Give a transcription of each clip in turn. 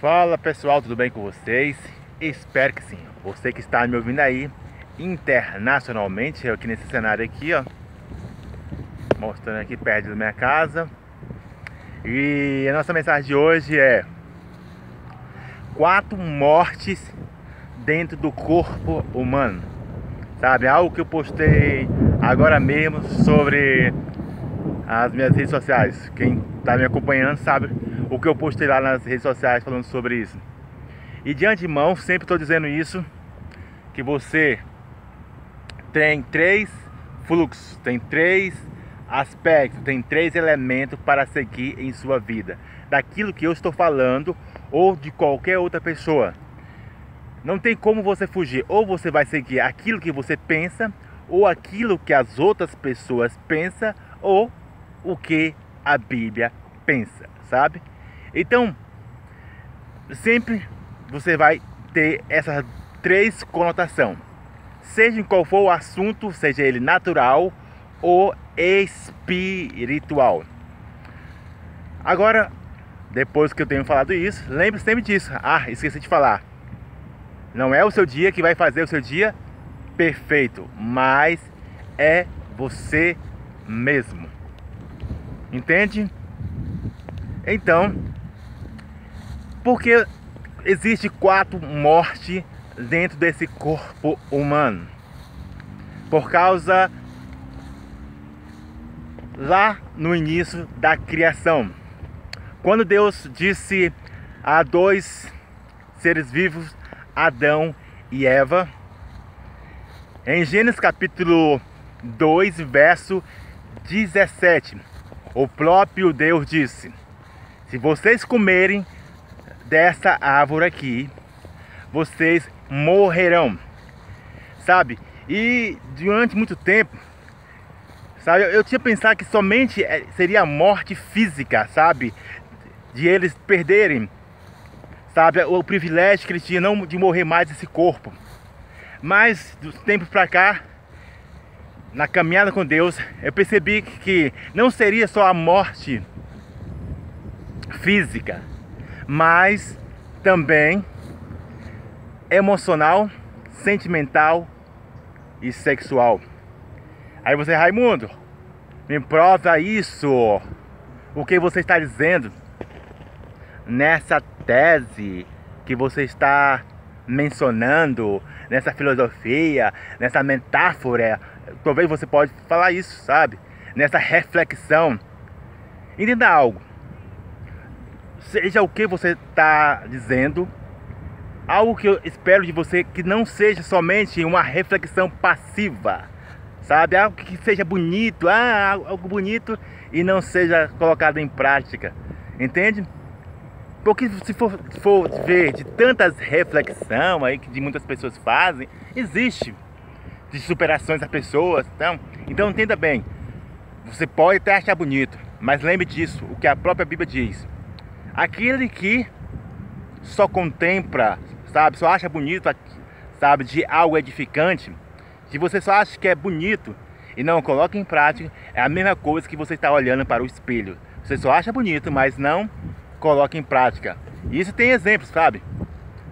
Fala pessoal, tudo bem com vocês? Espero que sim. Você que está me ouvindo aí internacionalmente, eu aqui nesse cenário aqui, ó, mostrando aqui perto da minha casa. E a nossa mensagem de hoje é 4 mortes dentro do corpo humano. Sabe, algo que eu postei agora mesmo sobre as minhas redes sociais. Quem está me acompanhando sabe o que eu postei lá nas redes sociais falando sobre isso. E de antemão, sempre estou dizendo isso, que você tem 3 fluxos, tem 3 aspectos, tem 3 elementos para seguir em sua vida. Daquilo que eu estou falando ou de qualquer outra pessoa. Não tem como você fugir. Ou você vai seguir aquilo que você pensa, ou aquilo que as outras pessoas pensam, ou o que a Bíblia pensa, sabe? Então, sempre você vai ter essas 3 conotações. Seja em qual for o assunto, seja ele natural ou espiritual. Agora, depois que eu tenho falado isso, lembre-se sempre disso. Esqueci de falar. Não é o seu dia que vai fazer o seu dia perfeito, mas é você mesmo. Entende? Então, porque existe 4 mortes dentro desse corpo humano? Por causa lá no início da criação, quando Deus disse a 2 seres vivos, Adão e Eva, em Gênesis capítulo 2, verso 17, o próprio Deus disse: se vocês comerem dessa árvore aqui, vocês morrerão. Sabe? E durante muito tempo, sabe, eu tinha pensado que somente seria a morte física, sabe? De eles perderem, sabe, o privilégio que eles tinham não de morrer mais desse corpo. Mas dos tempos pra cá, na caminhada com Deus, eu percebi que não seria só a morte física, mas também emocional, sentimental e sexual. Aí você: Raimundo, me prova isso. O que você está dizendo nessa tese que você está mencionando, nessa filosofia, nessa metáfora? Talvez você pode falar isso, sabe? Nessa reflexão. Entenda algo. Seja o que você está dizendo, algo que eu espero de você que não seja somente uma reflexão passiva, sabe? Algo que seja bonito, algo bonito e não seja colocado em prática, entende? Porque se for ver de tantas reflexões aí que de muitas pessoas fazem, existe de superações das pessoas, então entenda bem, você pode até achar bonito, mas lembre disso, o que a própria Bíblia diz: aquele que só contempla, sabe, só acha bonito, sabe, de algo edificante, se você só acha que é bonito e não coloca em prática, é a mesma coisa que você está olhando para o espelho. Você só acha bonito, mas não coloca em prática. E isso tem exemplos, sabe,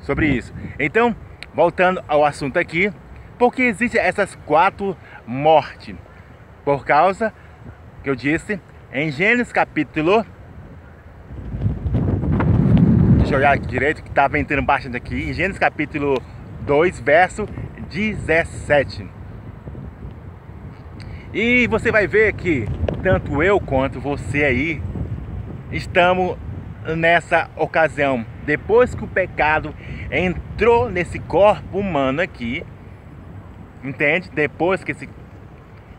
sobre isso. Então, voltando ao assunto aqui, porque existem essas 4 mortes? Por causa que eu disse em Gênesis capítulo, deixa eu olhar aqui direito que estava entrando bastante aqui, em Gênesis capítulo 2, verso 17. E você vai ver que tanto eu quanto você aí estamos nessa ocasião. Depois que o pecado entrou nesse corpo humano aqui, entende? Depois que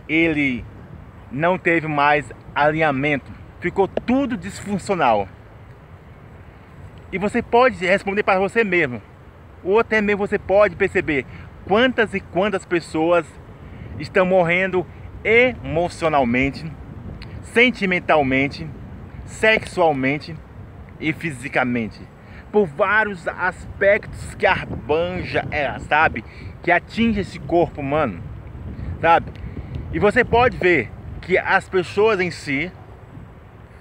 ele não teve mais alinhamento, ficou tudo disfuncional. E você pode responder para você mesmo, ou até mesmo você pode perceber quantas e quantas pessoas estão morrendo emocionalmente, sentimentalmente, sexualmente e fisicamente, por vários aspectos que abanja, sabe, que atinge esse corpo humano, sabe? E você pode ver que as pessoas em si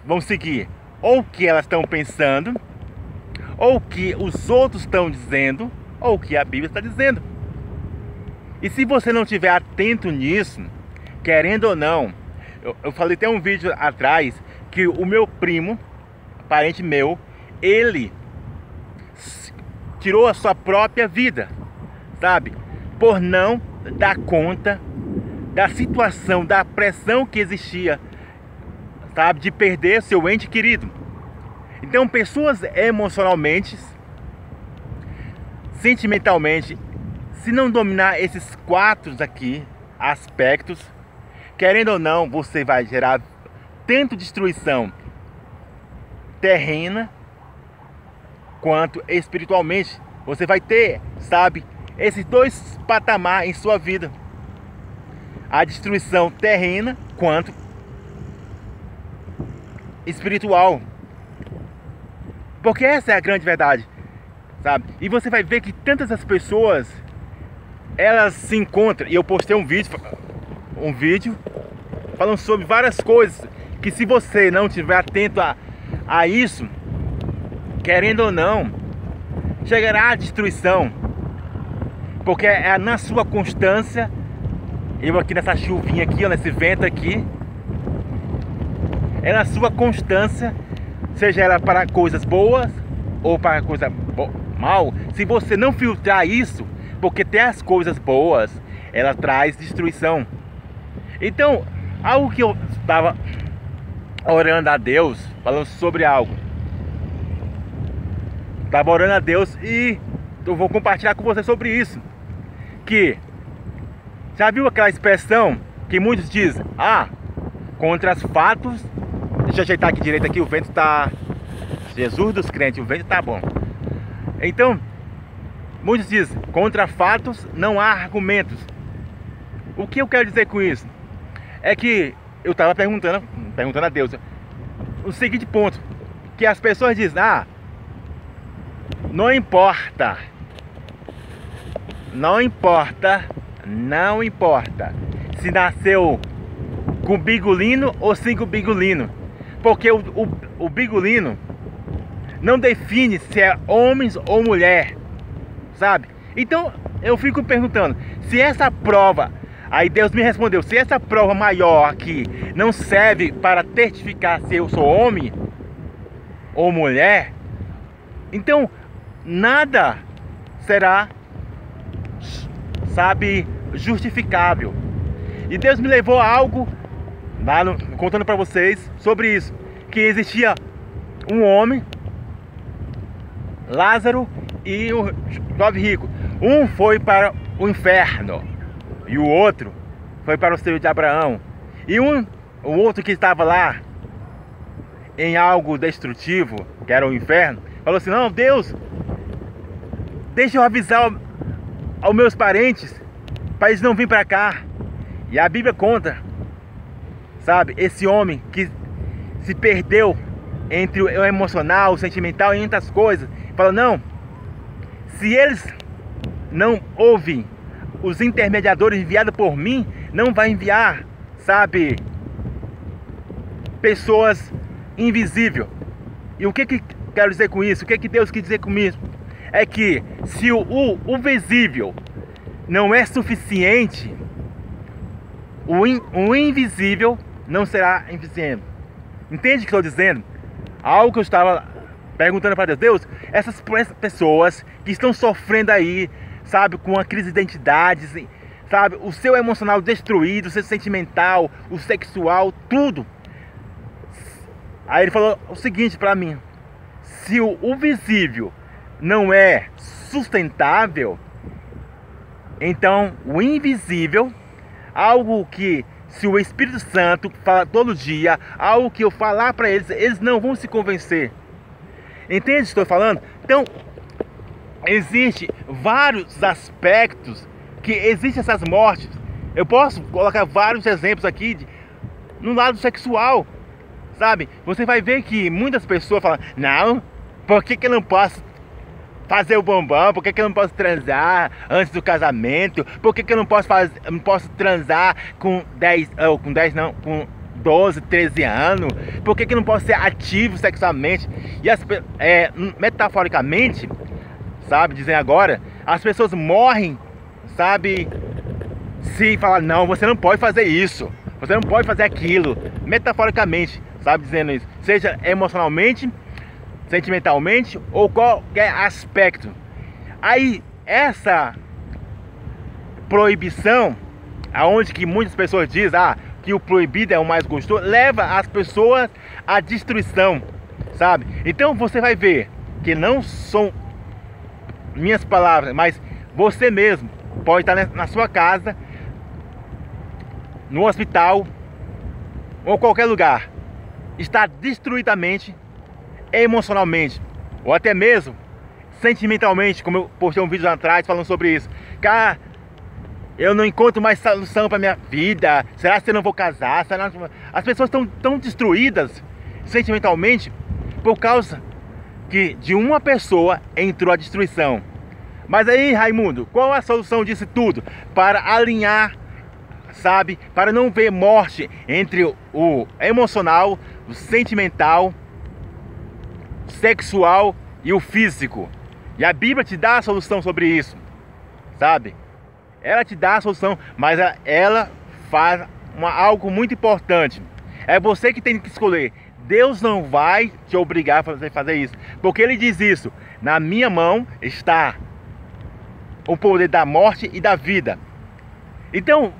vão seguir ou o que elas estão pensando, ou o que os outros estão dizendo, ou o que a Bíblia está dizendo. E se você não estiver atento nisso, querendo ou não, eu falei até um vídeo atrás que o meu primo, parente meu, ele tirou a sua própria vida, sabe? Por não dar conta da situação, da pressão que existia, sabe? De perder seu ente querido. Então, pessoas emocionalmente, sentimentalmente, se não dominar esses 4 aqui aspectos, querendo ou não, você vai gerar tanto destruição terrena quanto espiritualmente. Você vai ter, sabe, esses 2 patamares em sua vida: a destruição terrena quanto espiritual. Porque essa é a grande verdade, sabe? E você vai ver que tantas as pessoas, elas se encontram, e eu postei um vídeo falando sobre várias coisas que, se você não estiver atento a isso, querendo ou não, chegará à destruição. Porque é na sua constância, eu aqui nessa chuvinha aqui, ó, nesse vento aqui, é na sua constância, seja ela para coisas boas ou para coisa mal, se você não filtrar isso, porque tem as coisas boas, ela traz destruição. Então, algo que eu estava orando a Deus, falando sobre algo, estava orando a Deus e eu vou compartilhar com você sobre isso. Que, já viu aquela expressão que muitos dizem: ah, contra os fatos, deixa eu ajeitar aqui direito aqui, o vento tá, Jesus dos crentes, o vento tá bom. Então, muitos dizem: contra fatos não há argumentos. O que eu quero dizer com isso? É que eu estava perguntando a Deus o seguinte ponto: que as pessoas dizem: ah, não importa se nasceu com bigolino ou sem bigolino, porque o bigolino não define se é homem ou mulher, sabe? Então eu fico perguntando, se essa prova, aí Deus me respondeu, se essa prova maior aqui não serve para testificar se eu sou homem ou mulher, então nada será, sabe, justificável. E Deus me levou a algo lá contando para vocês sobre isso, que existia um homem, Lázaro, e um jovem rico. Um foi para o inferno e o outro foi para o seio de Abraão. E o outro que estava lá em algo destrutivo, que era o inferno, falou assim: não, Deus, deixa eu avisar aos meus parentes para eles não virem para cá. E a Bíblia conta, sabe, esse homem que se perdeu entre o emocional, o sentimental e outras coisas, falou: não, se eles não ouvem os intermediadores enviados por mim, não vai enviar, sabe, pessoas invisíveis. E o que quero dizer com isso? O que Deus quis dizer com isso? É que se o visível não é suficiente, o invisível não será eficiente. Entende o que estou dizendo? Algo que eu estava perguntando para Deus: Deus, essas pessoas que estão sofrendo aí, sabe, com a crise de identidade, sabe, o seu emocional destruído, o seu sentimental, o sexual, tudo. Aí ele falou o seguinte para mim: se o visível não é sustentável, então o invisível, algo que, se o Espírito Santo fala todo dia, algo que eu falar para eles, eles não vão se convencer. Entende o que estou falando? Então, existe vários aspectos que existem essas mortes. Eu posso colocar vários exemplos aqui no lado sexual, sabe? Você vai ver que muitas pessoas falam: não, por que eu não posso fazer o bombom? Por que eu não posso transar antes do casamento? Por que eu não posso transar com 10, com 12, 13 anos? Por que não pode ser ativo sexualmente? E metaforicamente, sabe, dizem agora, as pessoas morrem, sabe, se falar, não, você não pode fazer isso, você não pode fazer aquilo, metaforicamente, sabe, dizendo isso, seja emocionalmente, sentimentalmente ou qualquer aspecto. Aí essa proibição, aonde que muitas pessoas dizem que o proibido é o mais gostoso, leva as pessoas à destruição, sabe? Então você vai ver que não são minhas palavras, mas você mesmo pode estar na sua casa, no hospital ou qualquer lugar, está destruidamente, emocionalmente ou até mesmo sentimentalmente, como eu postei um vídeo lá atrás falando sobre isso. Cara, eu não encontro mais solução para minha vida. Será que eu não vou casar? As pessoas estão tão destruídas sentimentalmente por causa que de uma pessoa entrou a destruição. Mas aí, Raimundo, qual a solução disso tudo? Para alinhar, sabe? Para não ver morte entre o emocional, o sentimental, sexual e o físico. E a Bíblia te dá a solução sobre isso, sabe? Ela te dá a solução, mas ela faz algo muito importante. É você que tem que escolher. Deus não vai te obrigar a fazer isso, porque Ele diz isso: na minha mão está o poder da morte e da vida. Então,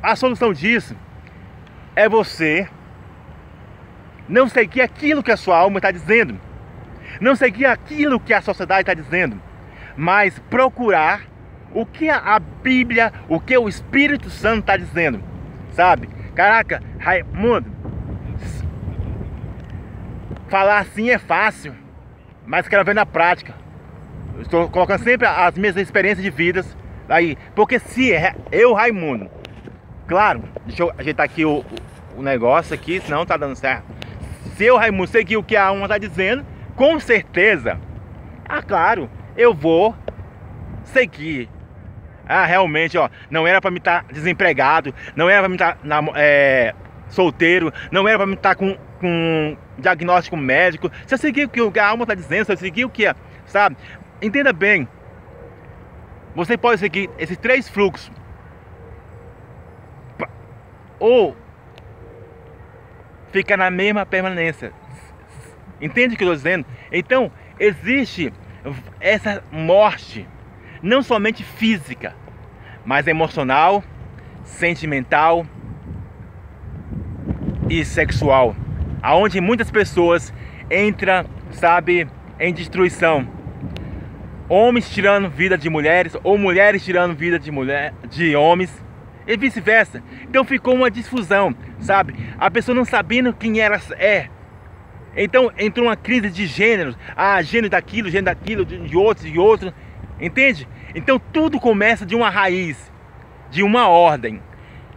a solução disso é você não seguir aquilo que a sua alma está dizendo, não seguir aquilo que a sociedade está dizendo, mas procurar o que a Bíblia, o que o Espírito Santo está dizendo, sabe? Caraca, Raimundo, falar assim é fácil, mas quero ver na prática. Eu estou colocando sempre as minhas experiências de vidas aí, porque se eu, Raimundo, claro, deixa eu ajeitar aqui o negócio aqui, senão tá dando certo. Se eu, Raimundo, seguir o que a alma está dizendo, com certeza, claro, eu vou seguir. Realmente, não era para me estar desempregado, não era para me estar solteiro, não era para me estar com diagnóstico médico. Se eu seguir o que a alma está dizendo, se eu seguir o que sabe? Entenda bem, você pode seguir esses 3 fluxos, ou fica na mesma permanência. Entende o que eu estou dizendo? Então, existe essa morte, não somente física, mas emocional, sentimental e sexual, aonde muitas pessoas entram, sabe, em destruição. Homens tirando vida de mulheres, ou mulheres tirando vida de homens, e vice-versa. Então ficou uma difusão, sabe? A pessoa não sabendo quem ela é. Então entrou uma crise de gêneros, gênero daquilo, de outro, entende? Então tudo começa de uma raiz, de uma ordem.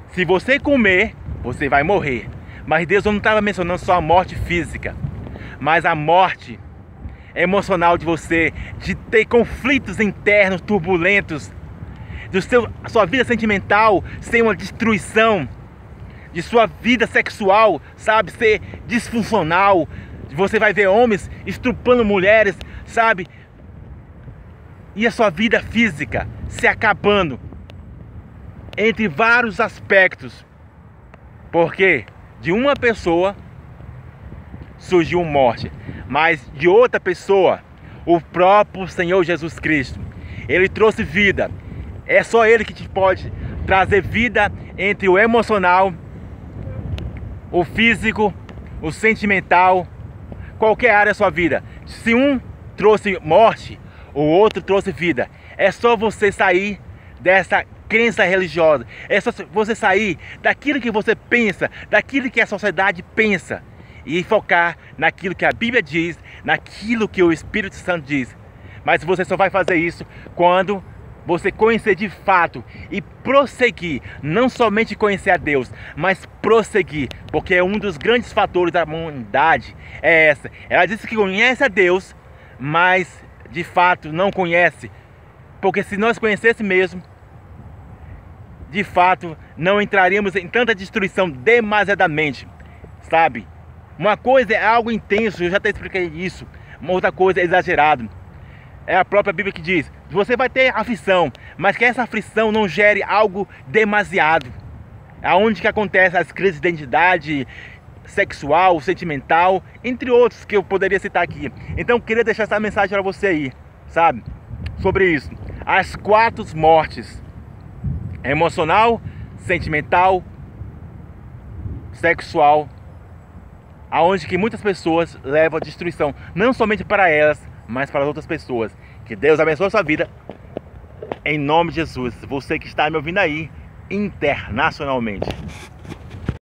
Se você comer, você vai morrer. Mas Deus não estava mencionando só a morte física, mas a morte emocional de você, de ter conflitos internos turbulentos, a sua vida sentimental ser uma destruição, de sua vida sexual, sabe, ser disfuncional. Você vai ver homens estuprando mulheres, sabe, e a sua vida física se acabando, entre vários aspectos, porque de uma pessoa surgiu morte, mas de outra pessoa, o próprio Senhor Jesus Cristo, Ele trouxe vida. É só Ele que te pode trazer vida entre o emocional, o físico, o sentimental, qualquer área da sua vida. Se um trouxe morte, o outro trouxe vida. É só você sair dessa crença religiosa, é só você sair daquilo que você pensa, daquilo que a sociedade pensa, e focar naquilo que a Bíblia diz, naquilo que o Espírito Santo diz. Mas você só vai fazer isso quando você conhecer de fato e prosseguir, não somente conhecer a Deus, mas prosseguir, porque é um dos grandes fatores da humanidade, é essa. Ela disse que conhece a Deus, mas de fato não conhece, porque se nós conhecêssemos mesmo, de fato, não entraríamos em tanta destruição demasiadamente, sabe? Uma coisa é algo intenso, eu já até expliquei isso. Uma outra coisa é exagerado. É a própria Bíblia que diz: você vai ter aflição, mas que essa aflição não gere algo demasiado. Aonde que acontece as crises de identidade sexual, sentimental, entre outros que eu poderia citar aqui. Então eu queria deixar essa mensagem para você aí, sabe? Sobre isso. As 4 mortes: emocional, sentimental, sexual, aonde que muitas pessoas levam a destruição, não somente para elas, mas para outras pessoas. Que Deus abençoe a sua vida, em nome de Jesus. Você que está me ouvindo aí internacionalmente.